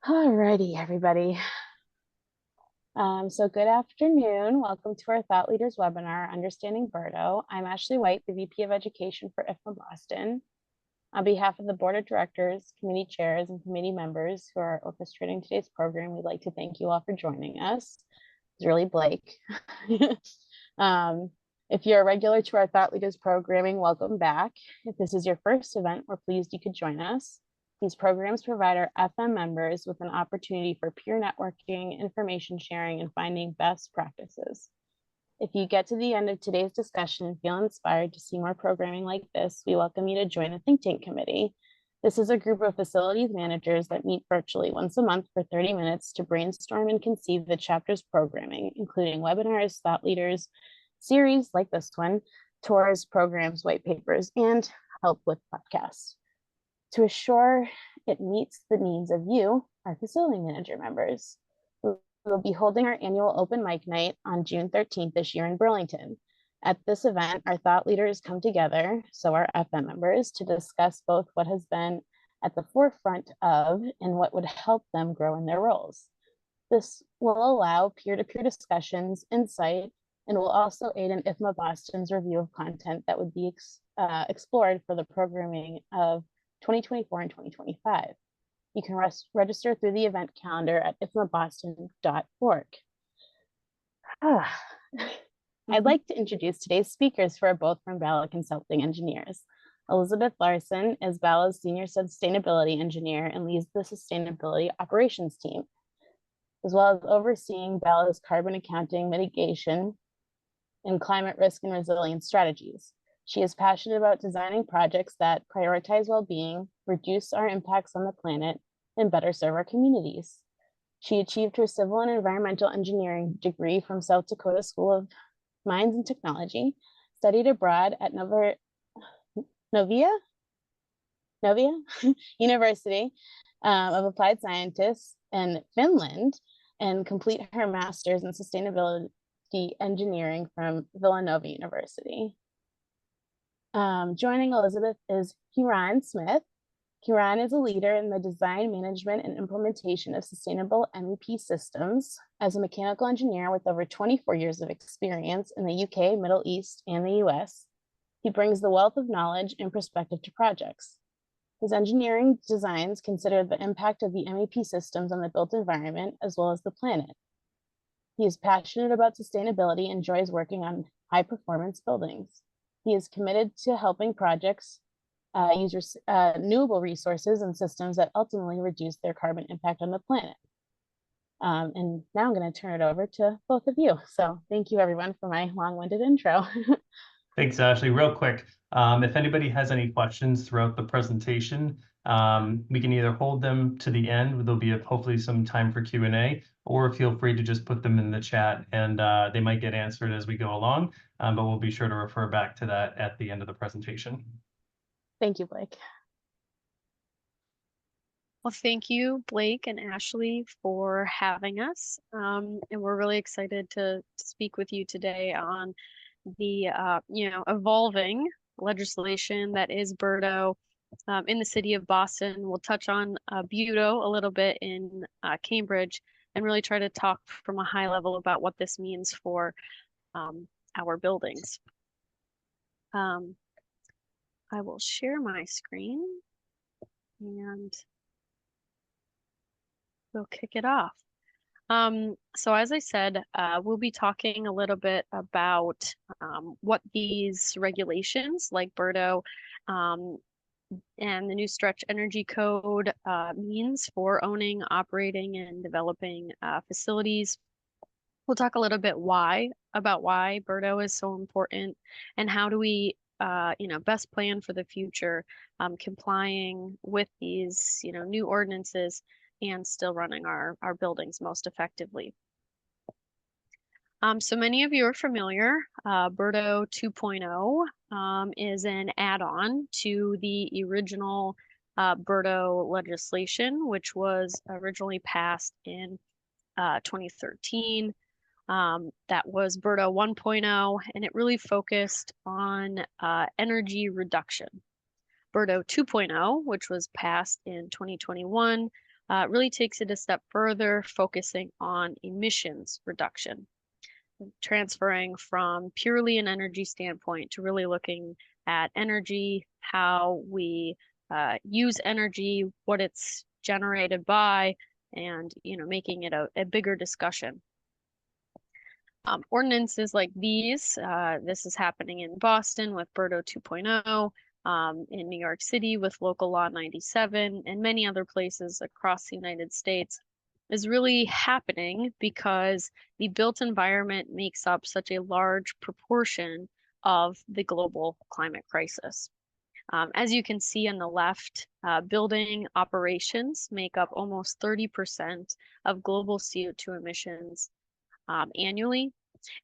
Alrighty, everybody. So good afternoon. Welcome to our Thought Leaders webinar, Understanding BERDO. I'm Ashley White, the VP of Education for IFMA Boston. On behalf of the Board of Directors, committee chairs, and committee members who are orchestrating today's program, we'd like to thank you all for joining us. It's really Blake. If you're a regular to our Thought Leaders programming, welcome back. If this is your first event, we're pleased you could join us. These programs provide our FM members with an opportunity for peer networking, information sharing, and finding best practices. If you get to the end of today's discussion and feel inspired to see more programming like this, we welcome you to join a think tank committee. This is a group of facilities managers that meet virtually once a month for 30 minutes to brainstorm and conceive the chapter's programming, including webinars, thought leaders, series like this one, tours, programs, white papers, and help with podcasts. To assure it meets the needs of you, our facility manager members. We will be holding our annual open mic night on June 13th this year in Burlington. At this event, our thought leaders come together, so our FM members, to discuss both what has been at the forefront of and what would help them grow in their roles. This will allow peer-to-peer discussions, insight, and will also aid in IFMA Boston's review of content that would be explored for the programming of 2024 and 2025. You can register through the event calendar at ifmaboston.org. I'd like to introduce today's speakers, who are both from Bala Consulting Engineers. Elizabeth Larsen is Bala's Senior Sustainability Engineer and leads the Sustainability Operations team, as well as overseeing Bala's carbon accounting, mitigation, and climate risk and resilience strategies. She is passionate about designing projects that prioritize well-being, reduce our impacts on the planet, and better serve our communities. She achieved her civil and environmental engineering degree from South Dakota School of Mines and Technology, studied abroad at Novia University of Applied Sciences in Finland, and complete her master's in sustainability engineering from Villanova University. Joining Elizabeth is Kiran Smith. Kiran is a leader in the design, management, and implementation of sustainable MEP systems. As a mechanical engineer with over 24 years of experience in the UK, Middle East, and the US, he brings the wealth of knowledge and perspective to projects. His engineering designs consider the impact of the MEP systems on the built environment as well as the planet. He is passionate about sustainability and enjoys working on high-performance buildings. He is committed to helping projects use renewable resources and systems that ultimately reduce their carbon impact on the planet. And now I'm going to turn it over to both of you. So thank you, everyone, for my long-winded intro. Thanks, Ashley. Real quick, if anybody has any questions throughout the presentation, we can either hold them to the end, there'll be hopefully some time for Q&A, or feel free to just put them in the chat, and they might get answered as we go along, but we'll be sure to refer back to that at the end of the presentation. Thank you, Blake. Well, thank you, Blake and Ashley, for having us. And we're really excited to speak with you today on the evolving legislation that is BERDO in the city of Boston. We'll touch on BERDO a little bit in Cambridge, and really try to talk from a high level about what this means for our buildings. I will share my screen and we'll kick it off. So as I said, we'll be talking a little bit about what these regulations like BERDO and the new Stretch Energy Code means for owning, operating, and developing facilities. We'll talk a little bit about why BERDO is so important, and how do we best plan for the future, complying with these new ordinances and still running our buildings most effectively. So many of you are familiar. BERDO 2.0 is an add-on to the original BERDO legislation, which was originally passed in 2013. That was BERDO 1.0, and it really focused on energy reduction. BERDO 2.0, which was passed in 2021, really takes it a step further, focusing on emissions reduction, transferring from purely an energy standpoint to really looking at energy, how we use energy, what it's generated by, and making it a bigger discussion. Ordinances like these, this is happening in Boston with BERDO 2.0, in New York City with Local Law 97, and many other places across the United States, is really happening because the built environment makes up such a large proportion of the global climate crisis. As you can see on the left, building operations make up almost 30% of global CO2 emissions annually,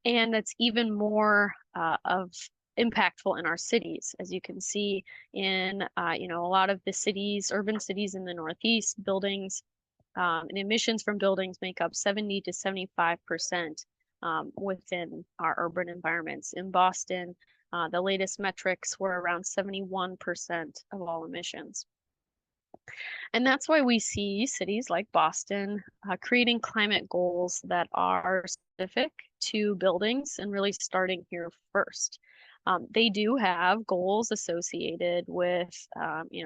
and that's even more of impactful in our cities. As you can see in a lot of the cities, urban cities in the Northeast, buildings and emissions from buildings make up 70 to 75% within our urban environments. In Boston, the latest metrics were around 71% of all emissions. And that's why we see cities like Boston creating climate goals that are specific to buildings and really starting here first. They do have goals associated with,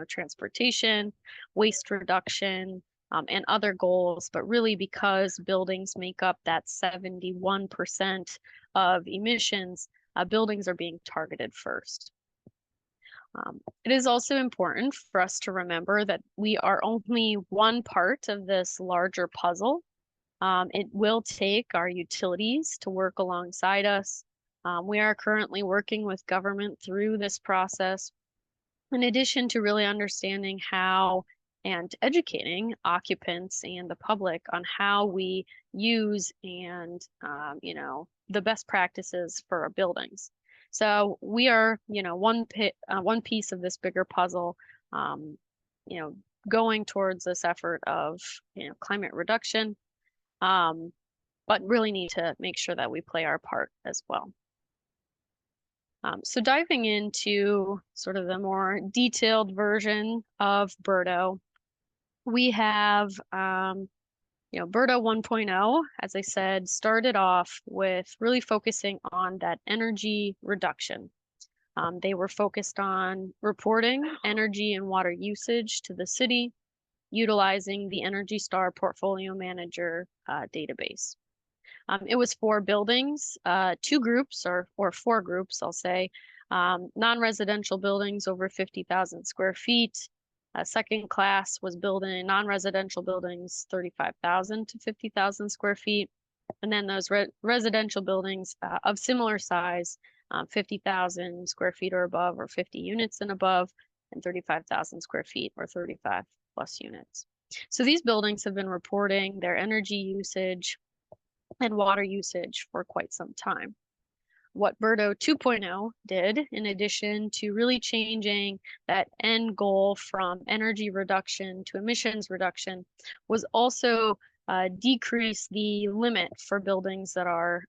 transportation, waste reduction, and other goals, but really because buildings make up that 71% of emissions, buildings are being targeted first. It is also important for us to remember that we are only one part of this larger puzzle. It will take our utilities to work alongside us. We are currently working with government through this process, in addition to really understanding how and educating occupants and the public on how we use and, the best practices for our buildings. So we are, one piece of this bigger puzzle, going towards this effort of, climate reduction, but really need to make sure that we play our part as well. So diving into sort of the more detailed version of BERDO, we have, BERDO 1.0, as I said, started off with really focusing on that energy reduction. They were focused on reporting energy and water usage to the city, utilizing the Energy Star Portfolio Manager database. It was for buildings, two groups or four groups, I'll say, non-residential buildings over 50,000 square feet. Second class was building non-residential buildings, 35,000 to 50,000 square feet. And then those residential buildings of similar size, 50,000 square feet or above, or 50 units and above, and 35,000 square feet or 35 plus units. So these buildings have been reporting their energy usage and water usage for quite some time. What BERDO 2.0 did, in addition to really changing that end goal from energy reduction to emissions reduction, was also decrease the limit for buildings that are,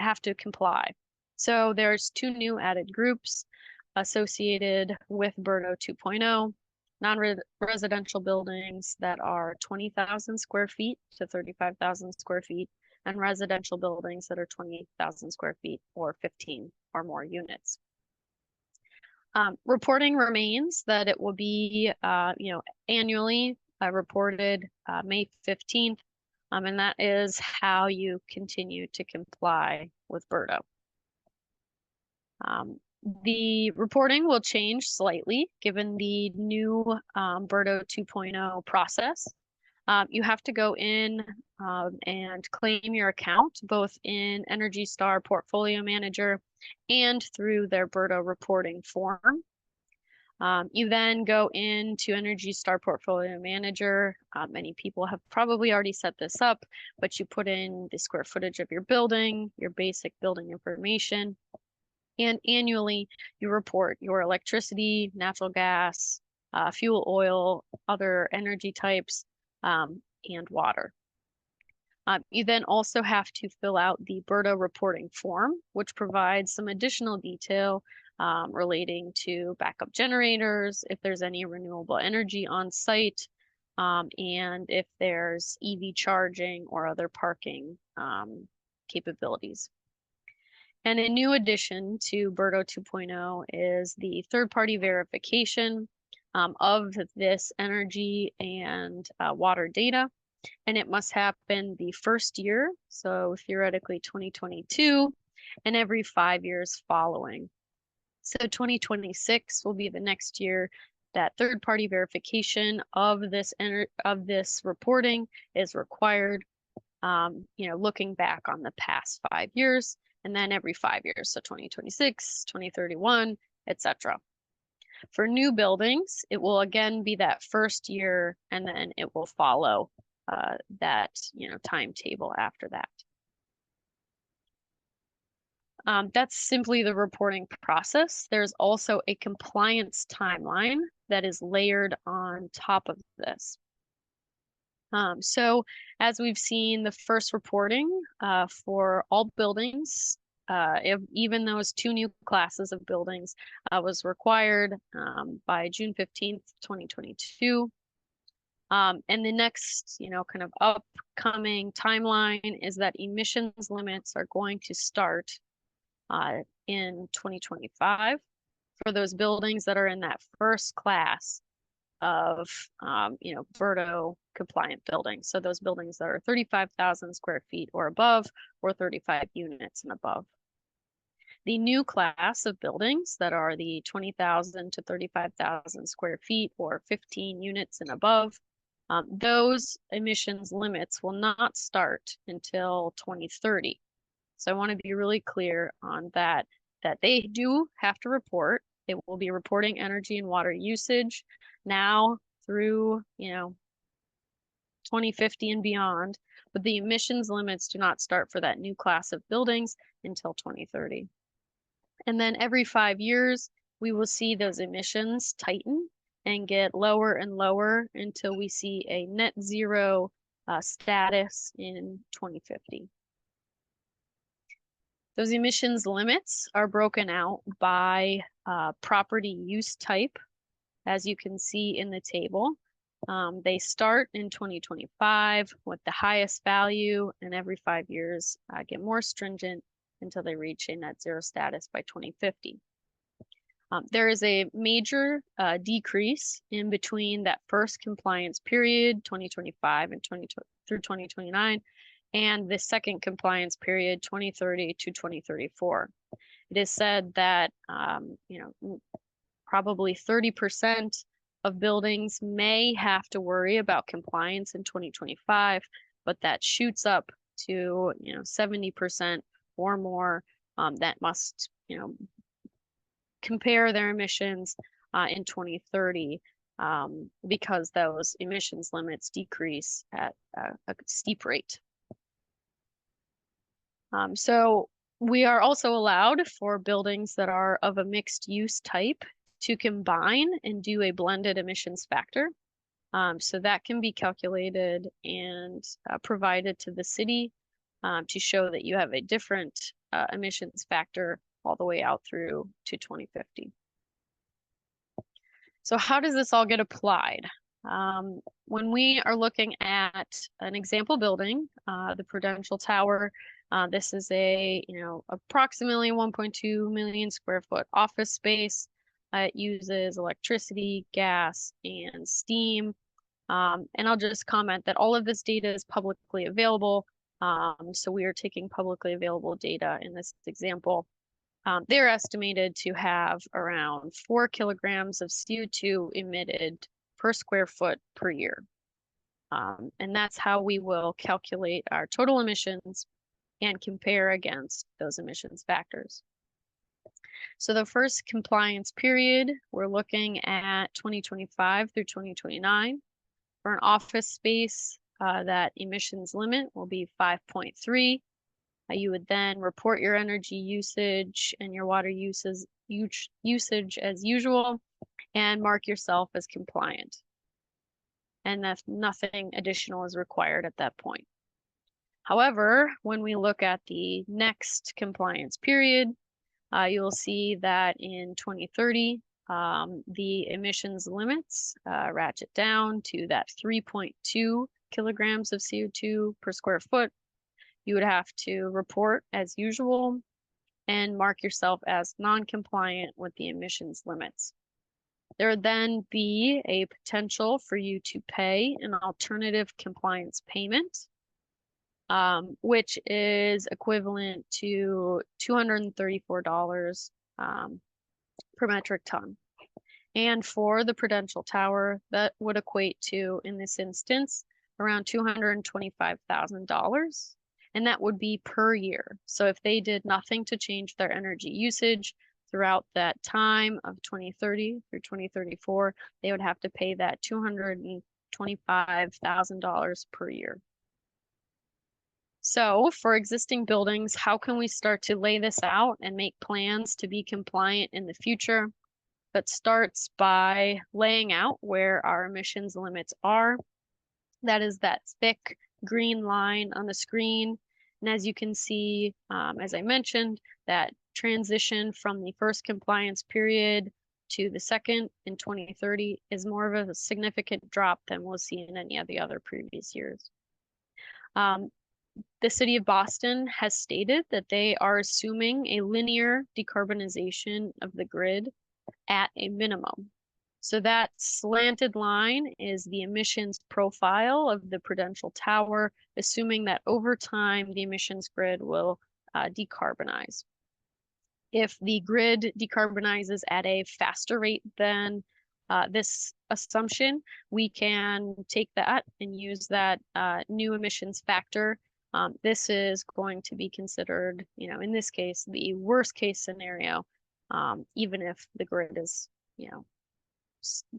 have to comply. So there's two new added groups associated with BERDO 2.0. Non-residential buildings that are 20,000 square feet to 35,000 square feet, and residential buildings that are 20,000 square feet or 15 or more units. Reporting remains that it will be, annually reported May 15th, and that is how you continue to comply with BERDO. The reporting will change slightly given the new BERDO 2.0 process. You have to go in and claim your account both in Energy Star Portfolio Manager and through their BERDO reporting form. You then go into Energy Star Portfolio Manager. Many people have probably already set this up, but you put in the square footage of your building, your basic building information, and annually you report your electricity, natural gas, fuel oil, other energy types, and water. You then also have to fill out the BERDO reporting form, which provides some additional detail relating to backup generators, if there's any renewable energy on site, and if there's EV charging or other parking capabilities. And a new addition to BERDO 2.0 is the third-party verification of this energy and water data. And it must happen the first year, so theoretically 2022, and every 5 years following. So 2026 will be the next year that third-party verification of this reporting is required. Looking back on the past 5 years, and then every 5 years, so 2026, 2031, etc. For new buildings, it will again be that first year, and then it will follow that timetable after that. That's simply the reporting process. There's also a compliance timeline that is layered on top of this. So as we've seen, the first reporting for all buildings, even those 2 new classes of buildings, was required by June 15th, 2022. And the next, kind of upcoming timeline is that emissions limits are going to start in 2025 for those buildings that are in that first class of, BERDO compliant buildings. So those buildings that are 35,000 square feet or above, or 35 units and above. The new class of buildings that are the 20,000 to 35,000 square feet or 15 units and above, those emissions limits will not start until 2030. So I want to be really clear on that they do have to report. It will be reporting energy and water usage now through, 2050 and beyond, but the emissions limits do not start for that new class of buildings until 2030. And then every 5 years, we will see those emissions tighten and get lower and lower until we see a net zero status in 2050. Those emissions limits are broken out by property use type, as you can see in the table. They start in 2025 with the highest value, and every 5 years get more stringent until they reach a net zero status by 2050. There is a major decrease in between that first compliance period, 2025 and through 2029, and the second compliance period, 2030 to 2034. It is said that probably 30% of buildings may have to worry about compliance in 2025, but that shoots up to 70% or more that must compare their emissions in 2030 because those emissions limits decrease at a steep rate. So we are also allowed for buildings that are of a mixed use type to combine and do a blended emissions factor. So that can be calculated and provided to the city to show that you have a different emissions factor all the way out through to 2050. So how does this all get applied? When we are looking at an example building, the Prudential Tower, this is a approximately 1.2 million square foot office space. It uses electricity, gas, and steam. And I'll just comment that all of this data is publicly available. So we are taking publicly available data in this example. They're estimated to have around 4 kilograms of CO2 emitted per square foot per year. And that's how we will calculate our total emissions and compare against those emissions factors. So the first compliance period, we're looking at 2025 through 2029. For an office space, that emissions limit will be 5.3. You would then report your energy usage and your water usage as usual and mark yourself as compliant. And that nothing additional is required at that point. However, when we look at the next compliance period, you'll see that in 2030, the emissions limits, ratchet down to that 3.2 kilograms of CO2 per square foot. You would have to report as usual and mark yourself as non-compliant with the emissions limits. There would then be a potential for you to pay an alternative compliance payment, which is equivalent to $234 per metric ton. And for the Prudential Tower, that would equate to, in this instance, around $225,000. And that would be per year. So if they did nothing to change their energy usage throughout that time of 2030 through 2034, they would have to pay that $225,000 per year. So for existing buildings, how can we start to lay this out and make plans to be compliant in the future? That starts by laying out where our emissions limits are. That is that thick green line on the screen. And as you can see, as I mentioned, that transition from the first compliance period to the second in 2030 is more of a significant drop than we'll see in any of the other previous years. The city of Boston has stated that they are assuming a linear decarbonization of the grid at a minimum. So that slanted line is the emissions profile of the Prudential Tower, assuming that over time the emissions grid will decarbonize. If the grid decarbonizes at a faster rate than this assumption, we can take that and use that new emissions factor. This is going to be considered, in this case, the worst case scenario, even if the grid is,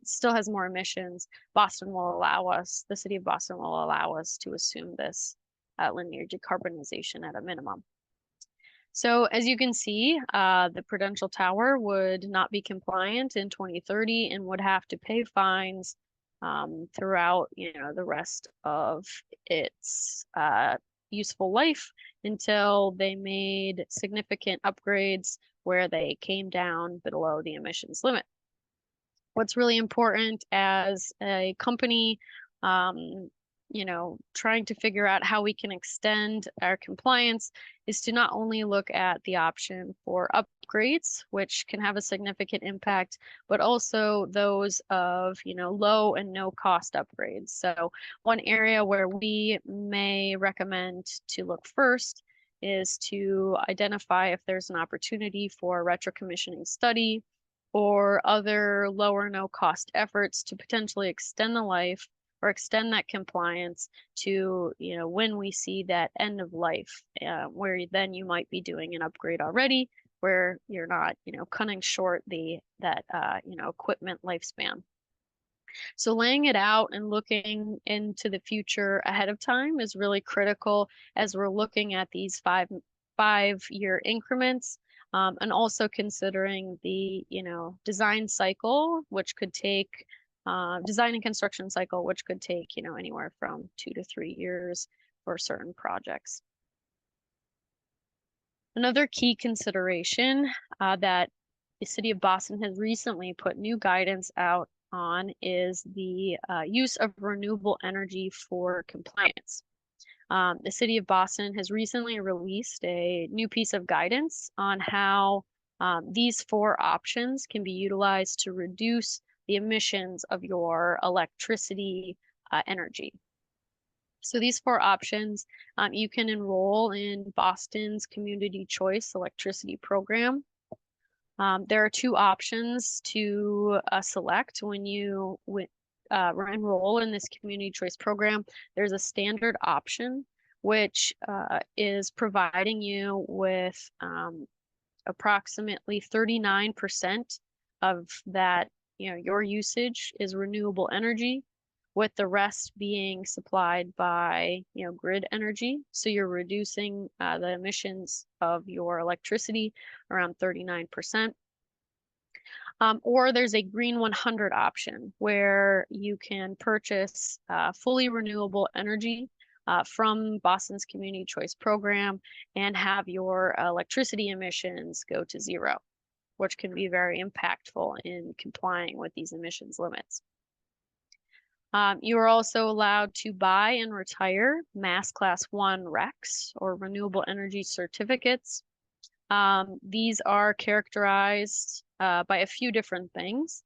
still has more emissions. The city of Boston will allow us to assume this linear decarbonization at a minimum. So as you can see, the Prudential Tower would not be compliant in 2030 and would have to pay fines throughout, the rest of its useful life until they made significant upgrades where they came down below the emissions limit. What's really important as a company, trying to figure out how we can extend our compliance is to not only look at the option for upgrades, which can have a significant impact, but also those of, low and no cost upgrades. So one area where we may recommend to look first is to identify if there's an opportunity for retrocommissioning study or other low or no cost efforts to potentially extend the life or extend that compliance to, when we see that end of life, where then you might be doing an upgrade already, where you're not, cutting short that equipment lifespan. So laying it out and looking into the future ahead of time is really critical as we're looking at these five-year increments. And also considering the, design cycle, which could take, design and construction cycle, which could take, anywhere from 2 to 3 years for certain projects. Another key consideration that the city of Boston has recently put new guidance out on is the use of renewable energy for compliance. The city of Boston has recently released a new piece of guidance on how these 4 options can be utilized to reduce the emissions of your electricity energy. So these 4 options, you can enroll in Boston's Community Choice Electricity Program. There are 2 options to select when you enroll in this community choice program. There's a standard option, which is providing you with approximately 39% of that, your usage is renewable energy, with the rest being supplied by, grid energy. So you're reducing the emissions of your electricity around 39%. Or there's a Green 100 option where you can purchase fully renewable energy from Boston's Community Choice Program and have your electricity emissions go to 0. which can be very impactful in complying with these emissions limits. You are also allowed to buy and retire mass class 1 RECs, or renewable energy certificates. These are characterized by a few different things.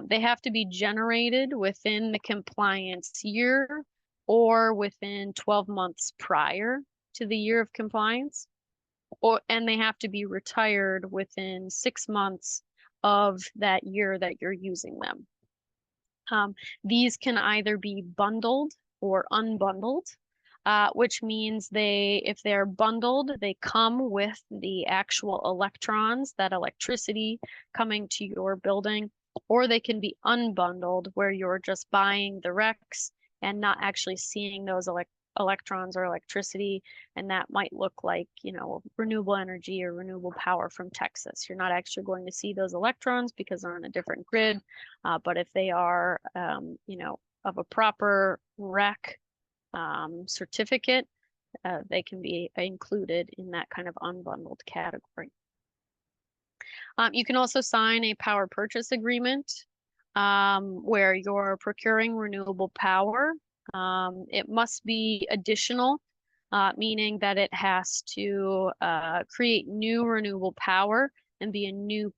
They have to be generated within the compliance year or within 12 months prior to the year of compliance, and they have to be retired within 6 months of that year that you're using them. These can either be bundled or unbundled, which means if they're bundled, they come with the actual electrons, that electricity coming to your building, or they can be unbundled, where you're just buying the RECs and not actually seeing those electrons or electricity, and that might look like, renewable energy or renewable power from Texas. You're not actually going to see those electrons because they're on a different grid, but if they are, of a proper REC certificate, they can be included in that kind of unbundled category. You can also sign a power purchase agreement where you're procuring renewable power. It must be additional, meaning that it has to create new renewable power and be a new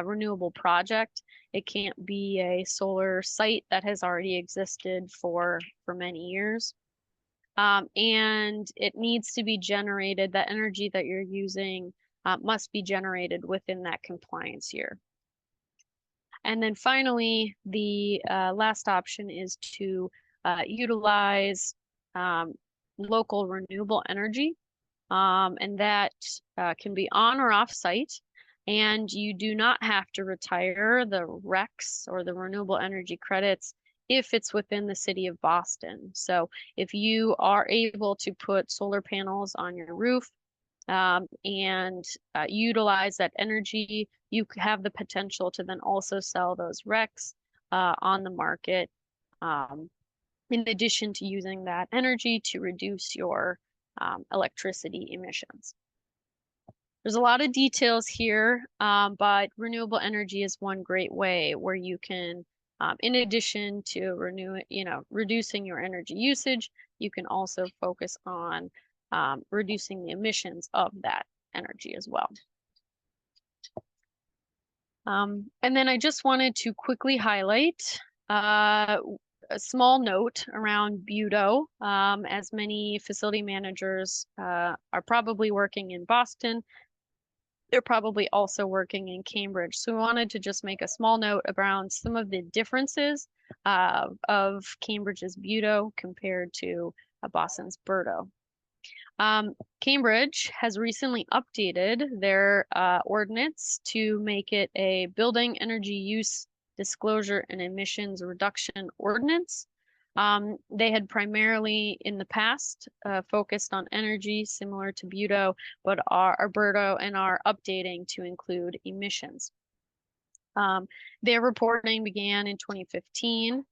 renewable project. It can't be a solar site that has already existed for many years. And it needs to be generated, that energy that you're using must be generated within that compliance year. And then finally, the last option is to utilize local renewable energy, and that can be on or off site. And you do not have to retire the RECs or the renewable energy credits if it's within the city of Boston. So if you are able to put solar panels on your roof and utilize that energy, you have the potential to then also sell those RECs on the market, in addition to using that energy to reduce your electricity emissions. There's a lot of details here, but renewable energy is one great way where you can, in addition to reducing your energy usage, you can also focus on reducing the emissions of that energy as well. And then I just wanted to quickly highlight a small note around BERDO, as many facility managers are probably working in Boston. They're probably also working in Cambridge. So we wanted to just make a small note around some of the differences of Cambridge's BERDO compared to Boston's BERDO. Cambridge has recently updated their ordinance to make it a building energy use disclosure and emissions reduction ordinance. They had primarily in the past focused on energy similar to BERDO, but are BERDO and are updating to include emissions. Their reporting began in 2015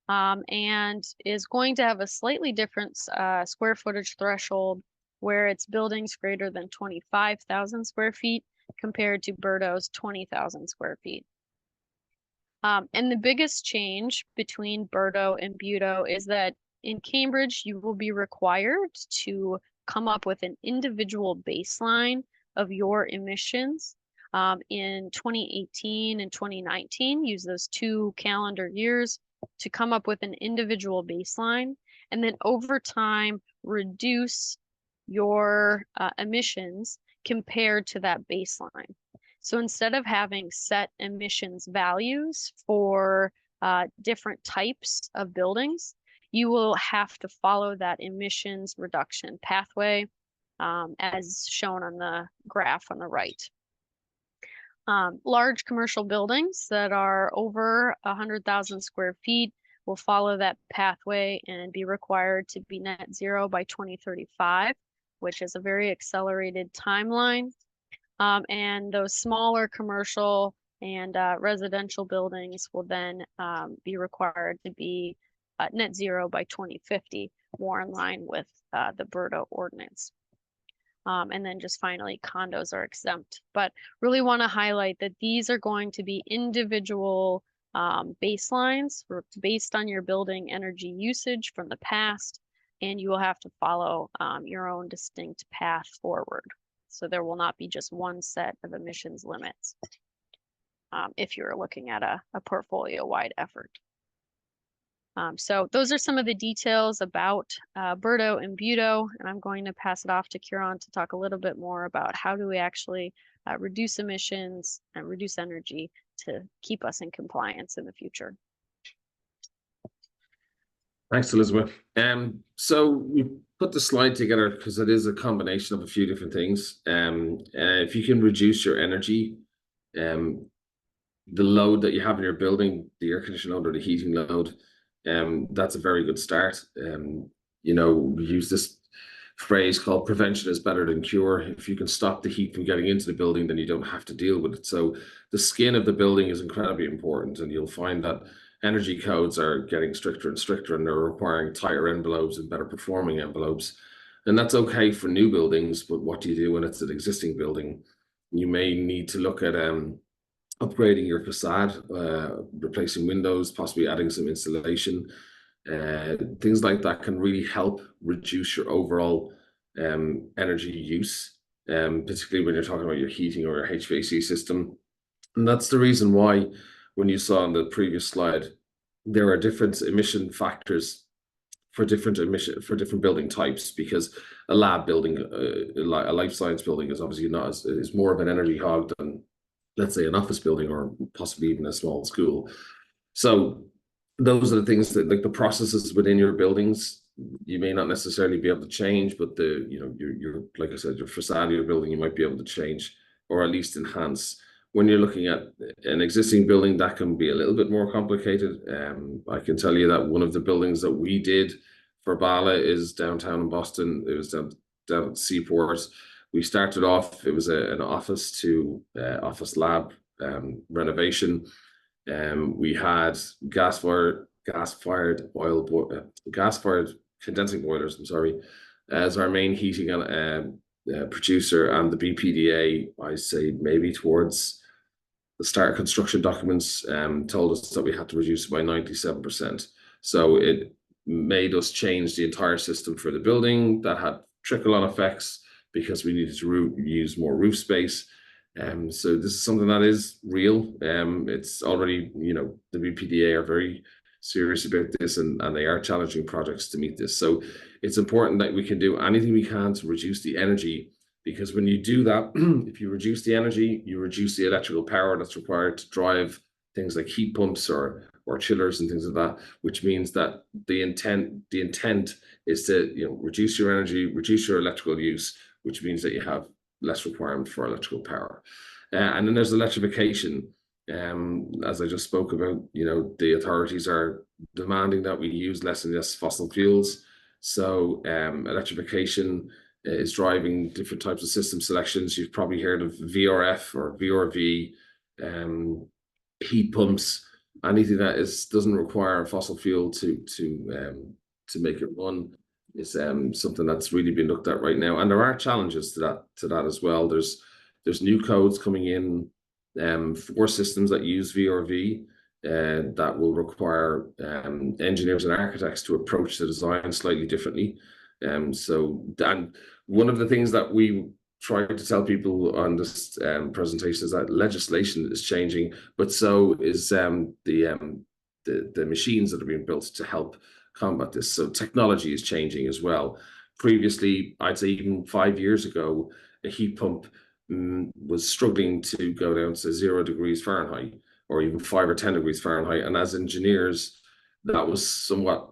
and is going to have a slightly different square footage threshold where it's buildings greater than 25,000 square feet compared to BERDO's 20,000 square feet. And the biggest change between BERDO and BERDO is that in Cambridge, you will be required to come up with an individual baseline of your emissions. In 2018 and 2019, use those 2 calendar years to come up with an individual baseline, and then over time, reduce your emissions compared to that baseline. So instead of having set emissions values for different types of buildings, you will have to follow that emissions reduction pathway as shown on the graph on the right. Large commercial buildings that are over 100,000 square feet will follow that pathway and be required to be net zero by 2035, which is a very accelerated timeline. And those smaller commercial and residential buildings will then be required to be net zero by 2050, more in line with the BERDO ordinance. And then just finally, condos are exempt. But really want to highlight that these are going to be individual baselines based on your building energy usage from the past, and you will have to follow your own distinct path forward. So there will not be just one set of emissions limits if you're looking at a portfolio-wide effort. So those are some of the details about BERDO and BUTO, and I'm going to pass it off to Kieran to talk a little bit more about how do we actually reduce emissions and reduce energy to keep us in compliance in the future. Thanks, Elizabeth. So we put the slide together because it is a combination of a few different things. If you can reduce your energy, the load that you have in your building, the air conditioning load or the heating load, that's a very good start. You know, we use this phrase called prevention is better than cure. If you can stop the heat from getting into the building, then you don't have to deal with it. So the skin of the building is incredibly important, and you'll find that energy codes are getting stricter and stricter, and they're requiring tighter envelopes and better performing envelopes. And that's okay for new buildings, but what do you do when it's an existing building? You may need to look at upgrading your facade, replacing windows, possibly adding some insulation. Things like that can really help reduce your overall energy use, particularly when you're talking about your heating or your HVAC system. And that's the reason why, when you saw on the previous slide, there are different emission factors for different building types, because a lab building, a life science building, is obviously not is more of an energy hog than, let's say, an office building or possibly even a small school. So those are the things that, like, the processes within your buildings, you may not necessarily be able to change, but your like I said, your facade of your building, you might be able to change or at least enhance. When you're looking at an existing building, that can be a little bit more complicated. I can tell you that one of the buildings that we did for Bala is downtown in Boston. It was down at Seaport. We started off, it was an office to office lab renovation. We had gas-fired condensing boilers, I'm sorry, as our main heating and producer, and the BPDA, I say maybe towards the start of construction documents, told us that we had to reduce by 97%. So it made us change the entire system for the building. That had trickle-on effects because we needed to use more roof space. So this is something that is real. It's already, the BPDA are very serious about this, and they are challenging projects to meet this. So it's important that we can do anything we can to reduce the energy, because when you do that, if you reduce the energy, you reduce the electrical power that's required to drive things like heat pumps or chillers and things like that, which means that the intent is to reduce your energy, reduce your electrical use, which means that you have less requirement for electrical power. And then there's electrification. As I just spoke about, the authorities are demanding that we use less and less fossil fuels. So electrification is driving different types of system selections. You've probably heard of VRF or VRV, heat pumps, anything that doesn't require fossil fuel to make it run is something that's really being looked at right now. And there are challenges to that as well. There's new codes coming in for systems that use VRV that will require engineers and architects to approach the design slightly differently. So one of the things that we try to tell people on this presentation is that legislation is changing, but so is the machines that are being built to help combat this. So technology is changing as well. Previously, I'd say even 5 years ago, a heat pump was struggling to go down to 0 degrees Fahrenheit or even 5 or 10 degrees Fahrenheit. And as engineers, that was somewhat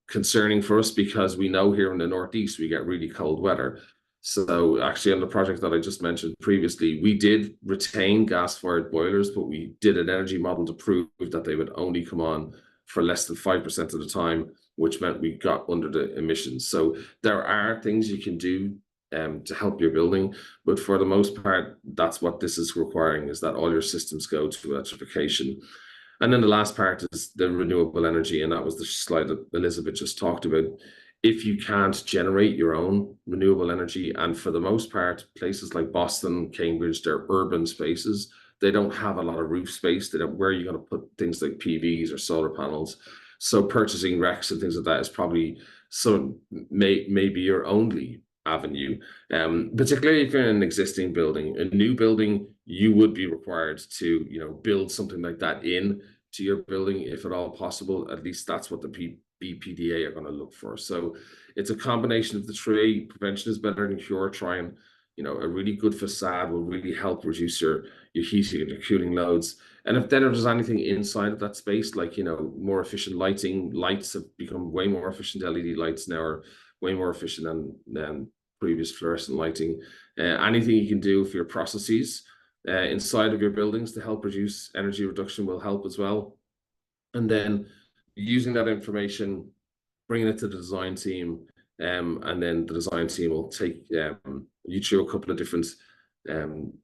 concerning for us, because we know here in the Northeast, we get really cold weather. So actually on the project that I just mentioned previously, we did retain gas-fired boilers, but we did an energy model to prove that they would only come on for less than 5% of the time, which meant we got under the emissions. So there are things you can do to help your building, but for the most part, that's what this is requiring, is that all your systems go to electrification. And then the last part is the renewable energy, and that was the slide that Elizabeth just talked about. if you can't generate your own renewable energy, and for the most part, places like Boston, Cambridge, they're urban spaces. They don't have a lot of roof space. They don't, where are you going to put things like PVs or solar panels? So purchasing RECs and things like that is probably maybe your only avenue. Particularly if you're in an existing building. A new building, you would be required to, build something like that in to your building, if at all possible. At least that's what the BPDA are going to look for. So it's a combination of the three. Prevention is better than cure. Try and, a really good facade will really help reduce your heating and your cooling loads. And if there's anything inside of that space, like, more efficient lighting, lights have become way more efficient. LED lights now are way more efficient than previous fluorescent lighting. Anything you can do for your processes inside of your buildings to help reduce energy reduction will help as well. And then using that information, bringing it to the design team, and then the design team will take you through a couple of different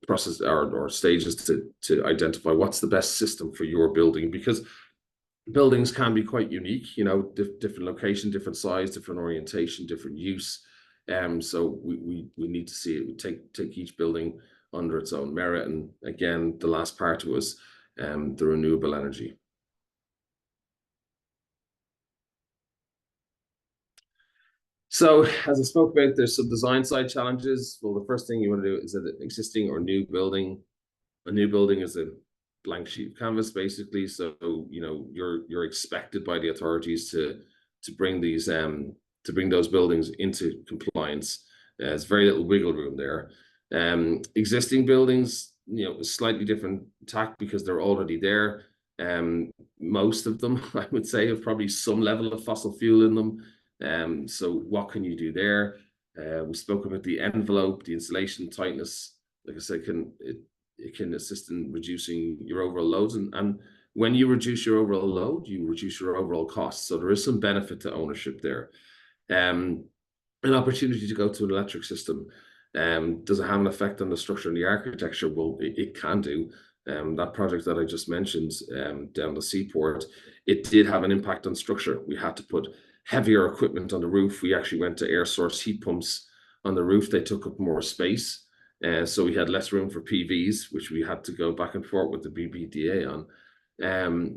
process or stages to identify what's the best system for your building, because buildings can be quite unique, different location, different size, different orientation, different use. So we need to see it. We take each building under its own merit. And again, the last part was the renewable energy. So as I spoke about, there's some design side challenges. Well, the first thing you want to do is an existing or new building. A new building is a blank sheet of canvas, basically. So you're expected by the authorities to bring these to bring those buildings into compliance. There's very little wiggle room there. Existing buildings, slightly different tack because they're already there. Most of them, I would say, have probably some level of fossil fuel in them. So what can you do there? We spoke about the envelope, the insulation tightness. Like I said, it can assist in reducing your overall loads. And when you reduce your overall load, you reduce your overall costs. So there is some benefit to ownership there. An opportunity to go to an electric system. Does it have an effect on the structure and the architecture? Well, it can do. That project that I just mentioned down the seaport, it did have an impact on structure. We had to put heavier equipment on the roof. We actually went to air source heat pumps on the roof. They took up more space. So we had less room for PVs, which we had to go back and forth with the BPDA on.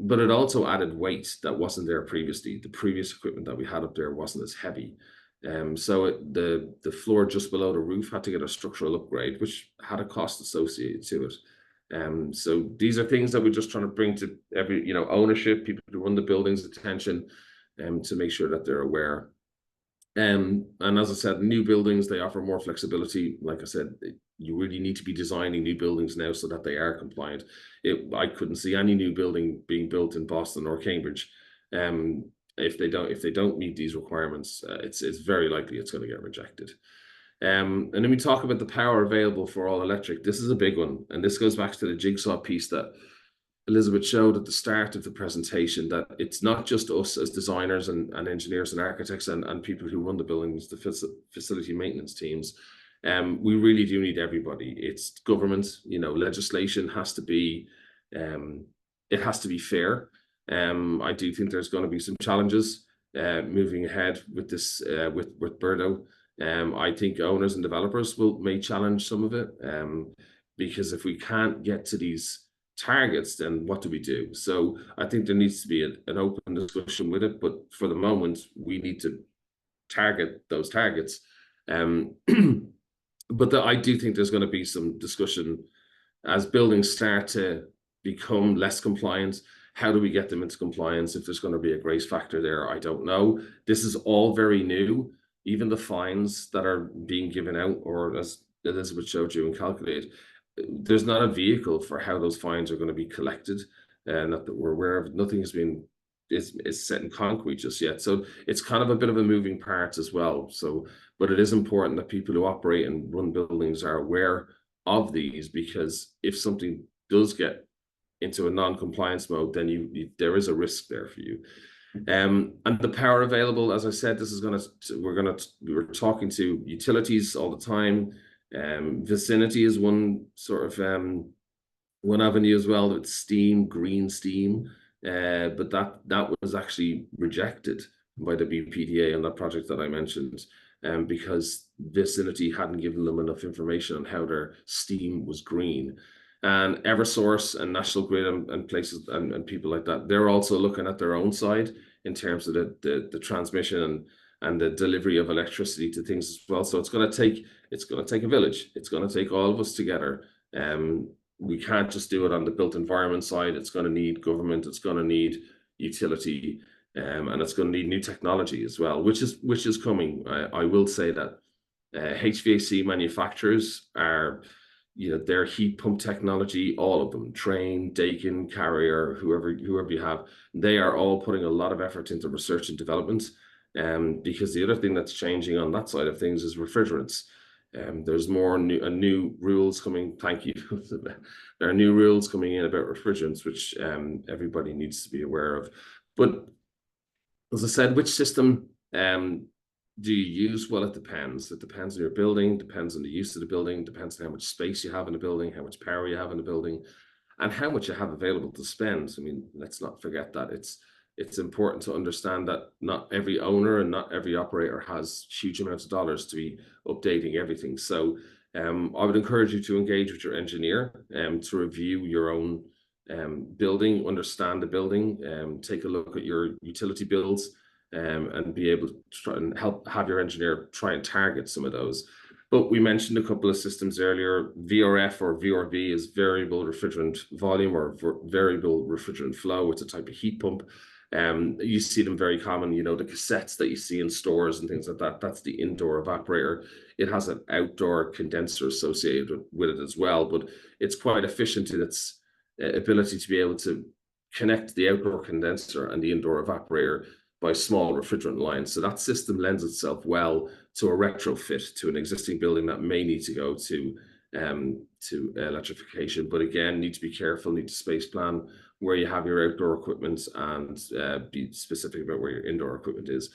But it also added weight that wasn't there previously. The previous equipment that we had up there wasn't as heavy. So the floor just below the roof had to get a structural upgrade, which had a cost associated to it. So these are things that we're just trying to bring to every, ownership, people who run the buildings, attention, to make sure that they're aware. And as I said, new buildings, they offer more flexibility. Like I said, you really need to be designing new buildings now so that they are compliant. I couldn't see any new building being built in Boston or Cambridge. If they don't meet these requirements, it's very likely it's going to get rejected. And then we talk about the power available for all electric. This is a big one, and this goes back to the jigsaw piece that Elizabeth showed at the start of the presentation, that it's not just us as designers and engineers and architects and people who run the buildings, the facility maintenance teams. We really do need everybody. It's government, legislation has to be, it has to be fair. I do think there's going to be some challenges moving ahead with this, with BERDO. I think owners and developers may challenge some of it, because if we can't get to these targets, then what do we do? So I think there needs to be an open discussion with it, but for the moment we need to target those targets. But I do think there's going to be some discussion as buildings start to become less compliant. How do we get them into compliance? If there's going to be a grace factor there, I don't know. This is all very new. Even the fines that are being given out, or as Elizabeth showed you and calculated, there's not a vehicle for how those fines are going to be collected, and that we're aware of. Nothing has been is set in concrete just yet. So it's kind of a bit of a moving part as well. So, but it is important that people who operate and run buildings are aware of these, because if something does get into a non-compliance mode, then there is a risk there for you. And the power available, as I said, this is we're talking to utilities all the time. Vicinity is one sort of one avenue as well. It's steam, green steam, but that was actually rejected by the BPDA on that project that I mentioned, because Vicinity hadn't given them enough information on how their steam was green. And Eversource and National Grid and places and people like that, they're also looking at their own side in terms of the transmission and the delivery of electricity to things as well. So it's going to take a village. It's going to take all of us together. We can't just do it on the built environment side. It's going to need government. It's going to need utility, and it's going to need new technology as well, which is coming. I will say that HVAC manufacturers are, their heat pump technology, all of them, Trane, Daikin, Carrier, whoever you have, they are all putting a lot of effort into research and development. Because the other thing that's changing on that side of things is refrigerants. There's more new rules coming. Thank you. There are new rules coming in about refrigerants, which everybody needs to be aware of. But as I said, which system do you use? Well, it depends. It depends on your building, depends on the use of the building, depends on how much space you have in the building, how much power you have in the building, and how much you have available to spend. I mean, let's not forget that it's important to understand that not every owner and not every operator has huge amounts of dollars to be updating everything. So I would encourage you to engage with your engineer to review your own building, understand the building, take a look at your utility bills, and be able to try and have your engineer try and target some of those. But we mentioned a couple of systems earlier. VRF or VRV is variable refrigerant volume or variable refrigerant flow. It's a type of heat pump. You see them very common, the cassettes that you see in stores and things like that. That's the indoor evaporator. It has an outdoor condenser associated with it as well, but it's quite efficient in its ability to be able to connect the outdoor condenser and the indoor evaporator by small refrigerant lines. So that system lends itself well to a retrofit to an existing building that may need to go to electrification. But again, need to be careful, need to space plan where you have your outdoor equipment and be specific about where your indoor equipment is.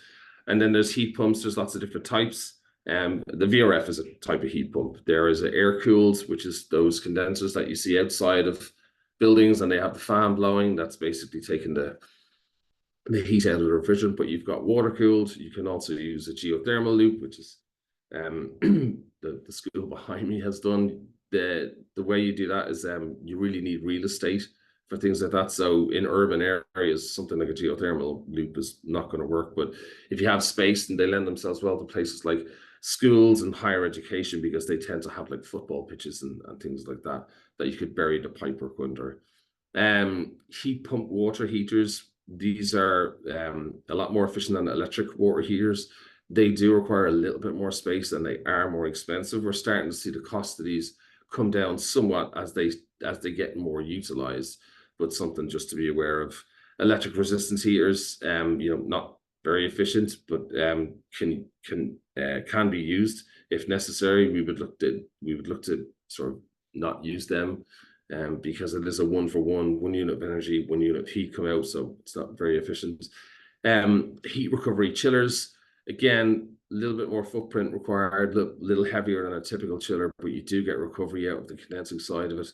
And then there's heat pumps. There's lots of different types. The VRF is a type of heat pump. There is an air cooled, which is those condensers that you see outside of buildings, and they have the fan blowing. That's basically taking the heat out of the refrigerant. But you've got water cooled. You can also use a geothermal loop, which is the school behind me has done. The way you do that is you really need real estate for things like that. So in urban areas, something like a geothermal loop is not going to work. But if you have space, and they lend themselves well to places like schools and higher education, because they tend to have like football pitches and things like that you could bury the pipework under. Heat pump water heaters, these are a lot more efficient than electric water heaters. They do require a little bit more space and they are more expensive. We're starting to see the cost of these come down somewhat as they get more utilized, but something just to be aware of. Electric resistance heaters, not very efficient, but can be used if necessary. We would look to sort of not use them, because it is a 1 unit of energy, 1 unit of heat come out, so it's not very efficient. Heat recovery chillers, again, a little bit more footprint required, a little heavier than a typical chiller, but you do get recovery out of the condensing side of it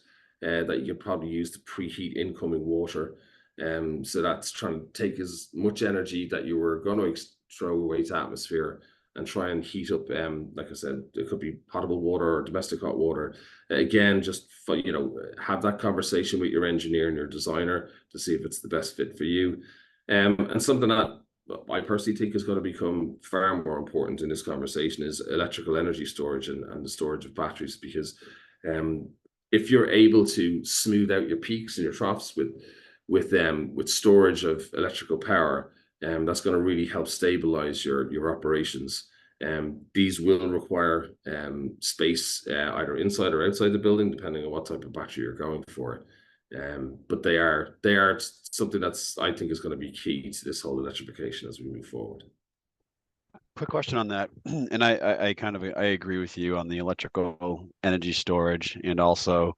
that you can probably use to preheat incoming water. So that's trying to take as much energy that you were going to throw away to atmosphere and try and heat up, like I said, it could be potable water or domestic hot water. Again, just have that conversation with your engineer and your designer to see if it's the best fit for you. And something that I personally think is going to become far more important in this conversation is electrical energy storage and the storage of batteries, because if you're able to smooth out your peaks and your troughs with storage of electrical power, that's going to really help stabilize your operations. These will require space either inside or outside the building, depending on what type of battery you're going for. But they are something that's, I think, is going to be key to this whole electrification as we move forward. Quick question on that, and I agree with you on the electrical energy storage, and also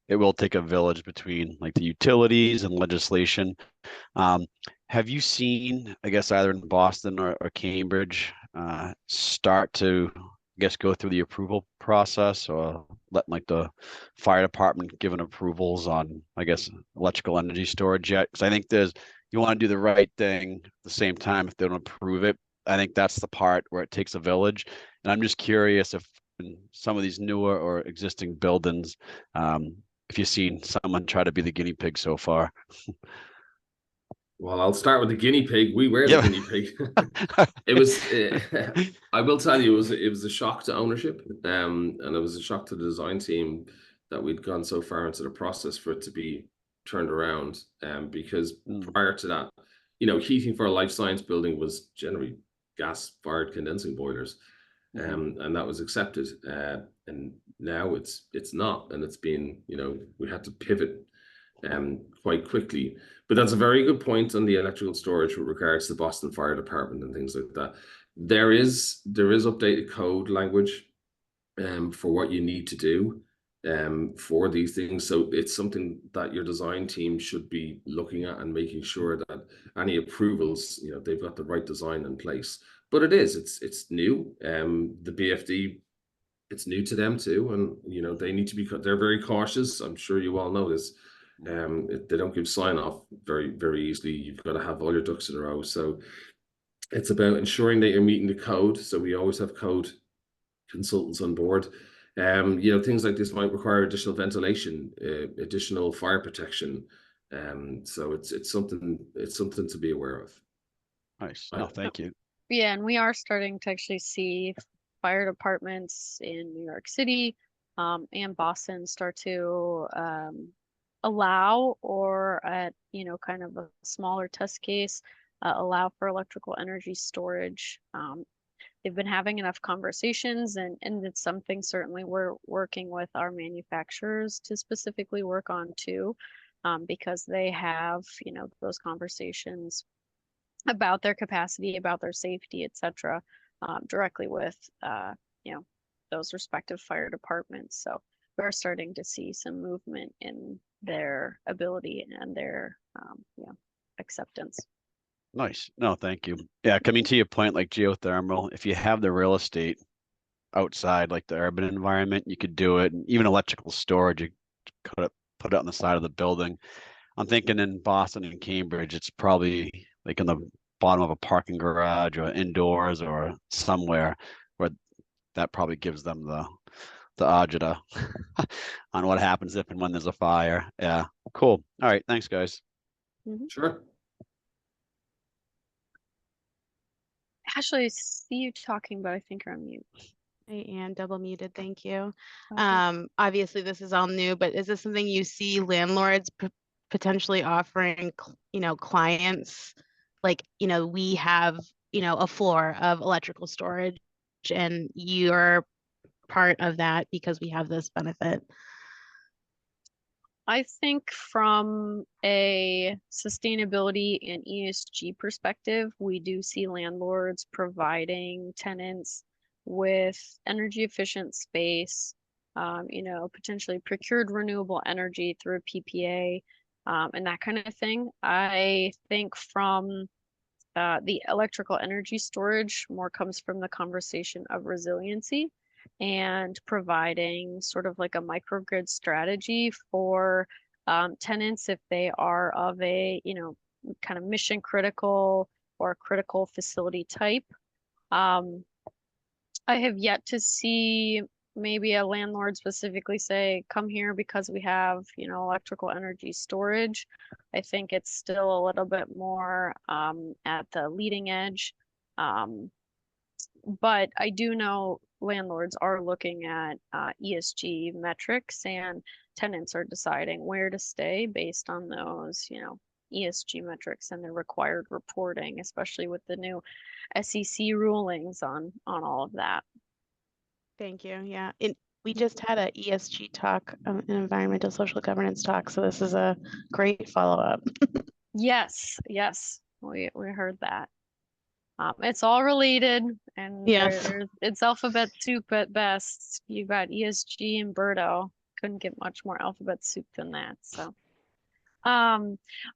it will take a village between like the utilities and legislation. Have you seen, I guess, either in Boston or Cambridge, start to, I guess, go through the approval process, or let like the fire department given approvals on, I guess, electrical energy storage yet? Because I think there's, you want to do the right thing at the same time if they don't approve it. I think that's the part where it takes a village. And I'm just curious if in some of these newer or existing buildings, if you've seen someone try to be the guinea pig so far. Well, I'll start with the guinea pig. We were the Yeah. guinea pig. It was, I will tell you, it was a shock to ownership, and it was a shock to the design team that we'd gone so far into the process for it to be turned around. Because prior to that, you know, heating for a life science building was generally gas-fired condensing boilers, and that was accepted. And now it's not, and it's been, you know, we had to pivot quite quickly. But that's a very good point on the electrical storage with regards to the Boston Fire Department and things like that. There is updated code language for what you need to do for these things. So it's something that your design team should be looking at and making sure that any approvals, you know, they've got the right design in place. But it's new. The BFD, it's new to them too, and you know they need to be. They're very cautious. I'm sure you all know this. They don't give sign off very easily. You've got to have all your ducks in a row. So it's about ensuring that you're meeting the code. So we always have code consultants on board. You know, things like this might require additional ventilation, additional fire protection. So it's something to be aware of. Nice. No, thank you. Yeah, and we are starting to actually see fire departments in New York City and Boston start to allow, or at, you know, kind of a smaller test case, allow for electrical energy storage. They've been having enough conversations, and it's something certainly we're working with our manufacturers to specifically work on too, because they have, you know, those conversations about their capacity, about their safety, etc., directly with, you know, those respective fire departments. So we're starting to see some movement in their ability and their, you know, acceptance. Nice. No, thank you. Yeah, coming to your point, like geothermal, if you have the real estate outside, like the urban environment, you could do it. And even electrical storage, you could put it on the side of the building. I'm thinking in Boston and Cambridge, it's probably like in the bottom of a parking garage or indoors or somewhere where that probably gives them the agita on what happens if and when there's a fire. Yeah, cool. All right, thanks, guys. Sure. Ashley, I see you talking, but I think you're on mute. I am double muted, thank you. Okay. Obviously this is all new, but is this something you see landlords potentially offering, you know, clients? Like, you know, we have, you know, a floor of electrical storage and you're part of that because we have this benefit. I think from a sustainability and ESG perspective, we do see landlords providing tenants with energy efficient space, you know, potentially procured renewable energy through a PPA, and that kind of thing. I think from the electrical energy storage more comes from the conversation of resiliency and providing sort of like a microgrid strategy for tenants if they are of a, you know, kind of mission critical or critical facility type. I have yet to see maybe a landlord specifically say, come here because we have, you know, electrical energy storage. I think it's still a little bit more at the leading edge. But I do know landlords are looking at ESG metrics, and tenants are deciding where to stay based on those, you know, ESG metrics and the required reporting, especially with the new SEC rulings on all of that. Thank you. Yeah. We just had a ESG talk, an environmental social governance talk. So this is a great follow-up. Yes, we heard that. It's all related, and yes, it's alphabet soup at best. You got ESG and BERDO. Couldn't get much more alphabet soup than that. So,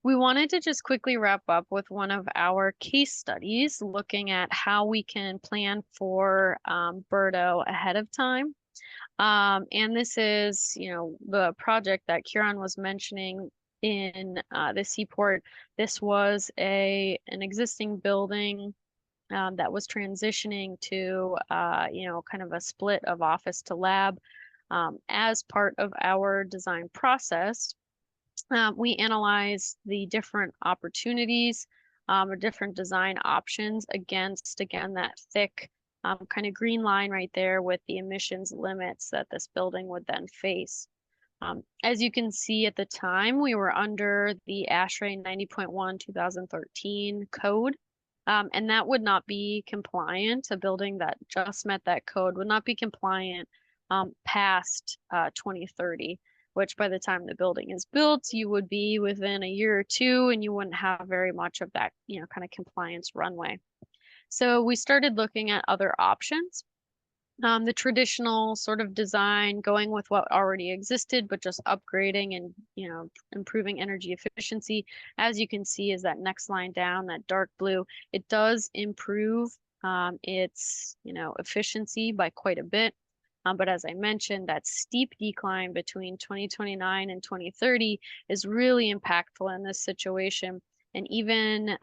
we wanted to just quickly wrap up with one of our case studies, looking at how we can plan for BERDO ahead of time. And this is, you know, the project that Kieran was mentioning in the Seaport. This was an existing building that was transitioning to, kind of a split of office to lab. As part of our design process, we analyzed the different opportunities or different design options against, again, that thick kind of green line right there with the emissions limits that this building would then face. As you can see at the time, we were under the ASHRAE 90.1 2013 code, and that would not be compliant. A building that just met that code would not be compliant past 2030, which by the time the building is built, you would be within a year or two, and you wouldn't have very much of that, kind of compliance runway. So we started looking at other options. The traditional sort of design, going with what already existed, but just upgrading and, improving energy efficiency. As you can see, is that next line down, that dark blue, it does improve its, efficiency by quite a bit. But as I mentioned, that steep decline between 2029 and 2030 is really impactful in this situation. And even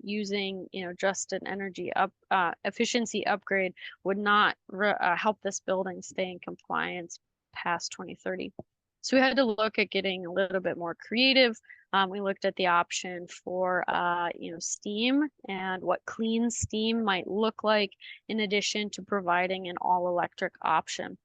using, just an energy efficiency upgrade would not help this building stay in compliance past 2030. So we had to look at getting a little bit more creative. We looked at the option for, steam and what clean steam might look like, in addition to providing an all-electric option.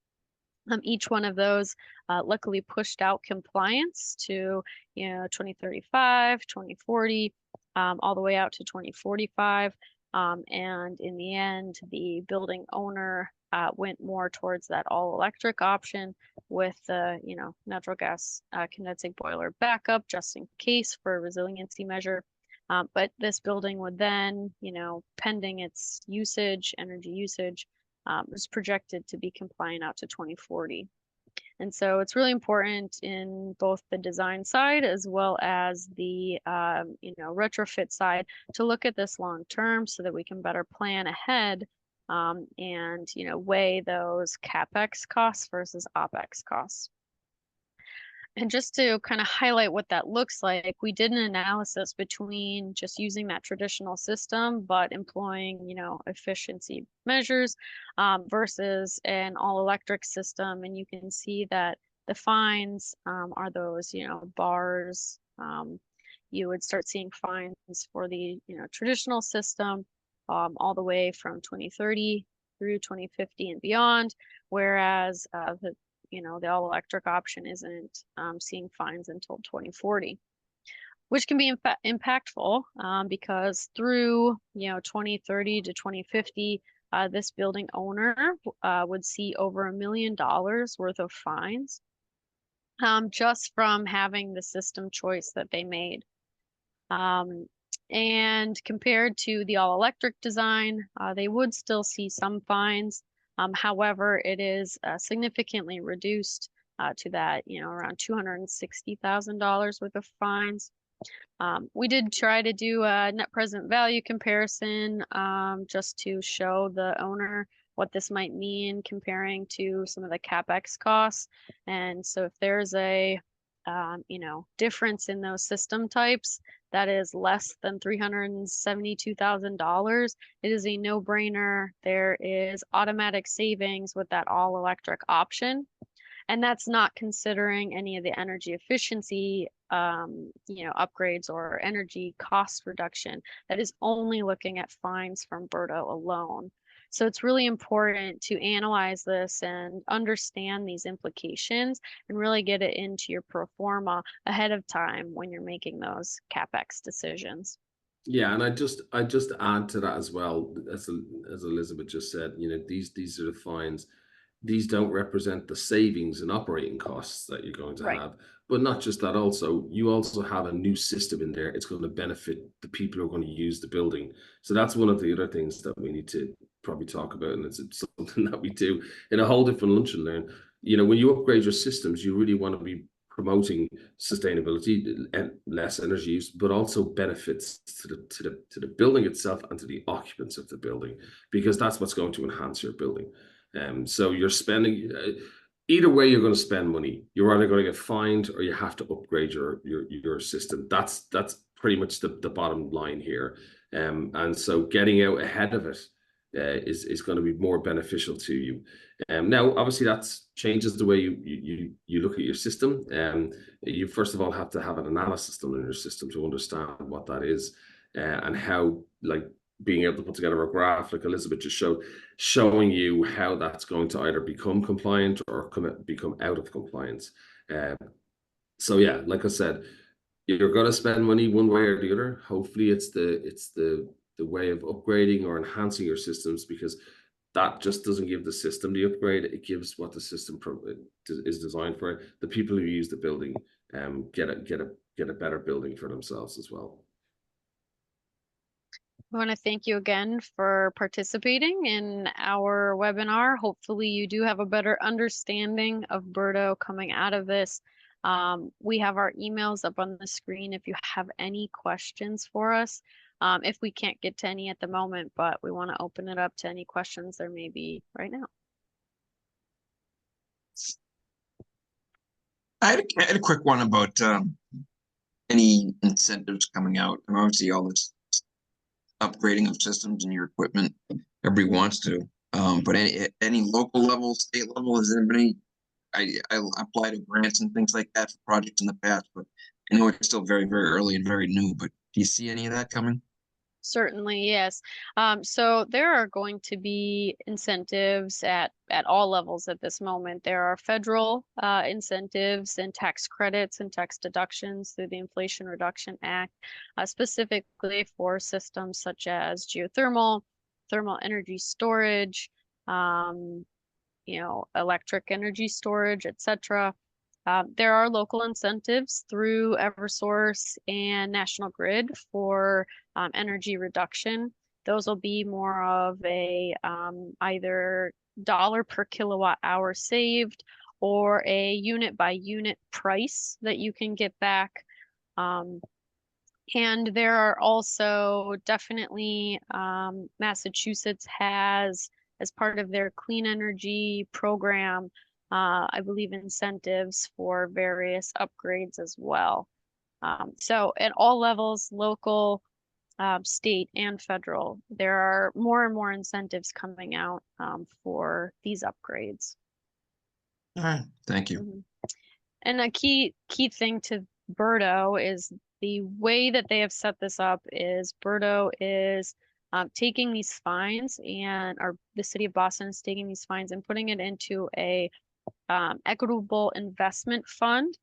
Each one of those luckily pushed out compliance to 2035, 2040, all the way out to 2045. And in the end, the building owner went more towards that all-electric option with the natural gas condensing boiler backup just in case for a resiliency measure. But this building would then, pending its usage, energy usage, was projected to be compliant out to 2040. And so it's really important in both the design side as well as the retrofit side to look at this long term so that we can better plan ahead and weigh those CapEx costs versus OpEx costs. And just to kind of highlight what that looks like, we did an analysis between just using that traditional system, but employing, efficiency measures versus an all-electric system. And you can see that the fines are those, bars. You would start seeing fines for the, traditional system all the way from 2030 through 2050 and beyond, whereas the all-electric option isn't seeing fines until 2040, which can be impactful because through 2030 to 2050, this building owner would see over $1 million worth of fines just from having the system choice that they made. And compared to the all-electric design, they would still see some fines. However, it is significantly reduced to that, around $260,000 worth of fines. We did try to do a net present value comparison just to show the owner what this might mean comparing to some of the CapEx costs. And so if there's a difference in those system types that is less than $372,000, it is a no-brainer. There is automatic savings with that all-electric option. And that's not considering any of the energy efficiency, upgrades or energy cost reduction. That is only looking at fines from BERDO alone. So it's really important to analyze this and understand these implications and really get it into your pro forma ahead of time when you're making those CapEx decisions. Yeah, and I just add to that as well, as Elizabeth just said, these are the fines. These don't represent the savings and operating costs that you're going to have. But not just that, you also have a new system in there. It's going to benefit the people who are going to use the building. So that's one of the other things that we need to probably talk about, and it's something that we do in a whole different lunch and learn. When you upgrade your systems, you really want to be promoting sustainability and less energy use, but also benefits to the building itself and to the occupants of the building, because that's what's going to enhance your building. So you're spending, either way, you're going to spend money. You're either going to get fined or you have to upgrade your system. That's pretty much the bottom line here. And so getting out ahead of it is going to be more beneficial to you. Now, obviously, that changes the way you look at your system. You first of all have to have an analysis done in your system to understand what that is and how, like, being able to put together a graph like Elizabeth just showed, showing you how that's going to either become compliant or become out of compliance. So yeah, like I said, you're going to spend money one way or the other. Hopefully it's the way of upgrading or enhancing your systems, because that just doesn't give the system the upgrade. It gives what the system is designed for. The people who use the building get a better building for themselves as well. I want to thank you again for participating in our webinar. Hopefully you do have a better understanding of BERDO coming out of this. We have our emails up on the screen if you have any questions for us. If we can't get to any at the moment, but we want to open it up to any questions there may be right now. I had a quick one about any incentives coming out. And obviously all this upgrading of systems and your equipment, everybody wants to. But any local level, state level, has anybody? I applied to grants and things like that for projects in the past, but I know it's still very, very early and very new. But do you see any of that coming? Certainly, yes. So there are going to be incentives at all levels at this moment. There are federal incentives and tax credits and tax deductions through the Inflation Reduction Act, specifically for systems such as geothermal, thermal energy storage, electric energy storage, etc. There are local incentives through Eversource and National Grid for energy reduction. Those will be more of a either dollar per kilowatt hour saved or a unit by unit price that you can get back. And there are also definitely Massachusetts has, as part of their clean energy program, I believe incentives for various upgrades as well. So at all levels, local, state, and federal, there are more and more incentives coming out for these upgrades. All right, thank you. Mm-hmm. And a key thing to BERDO is the way that they have set this up is BERDO is taking these fines or the city of Boston is taking these fines and putting it into a equitable investment fund,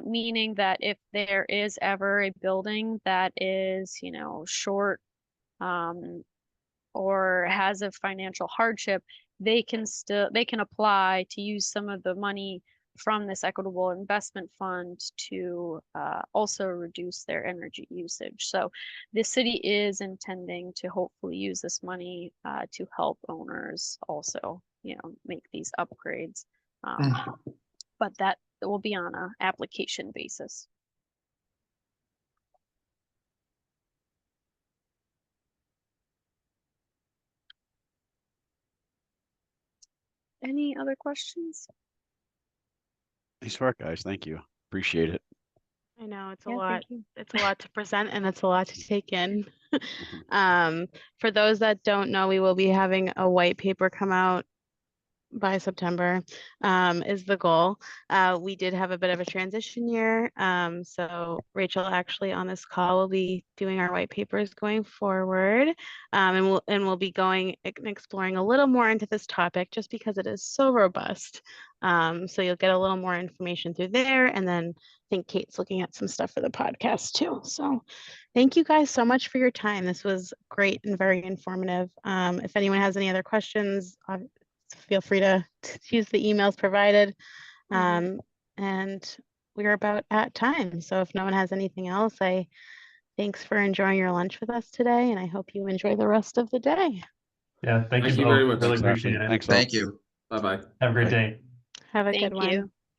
meaning that if there is ever a building that is, short or has a financial hardship, they can apply to use some of the money from this equitable investment fund to also reduce their energy usage. So the city is intending to hopefully use this money to help owners also, make these upgrades. But that will be on an application basis. Any other questions? Nice work, guys. Thank you. Appreciate it. I know it's a Yeah, lot. thank you. It's a lot to present and it's a lot to take in. For those that don't know, we will be having a white paper come out by September, is the goal. We did have a bit of a transition year. So Rachel actually on this call will be doing our white papers going forward. And we'll be going and exploring a little more into this topic just because it is so robust. So you'll get a little more information through there. And then I think Kate's looking at some stuff for the podcast too. So thank you guys so much for your time. This was great and very informative. If anyone has any other questions, feel free to use the emails provided. And we're about at time. So if no one has anything else, thanks for enjoying your lunch with us today. And I hope you enjoy the rest of the day. Yeah, thank you you very both. much. Really appreciate it. Thanks all. Thank you. Bye-bye. Have a great Bye. day. Have a Thank good one. you.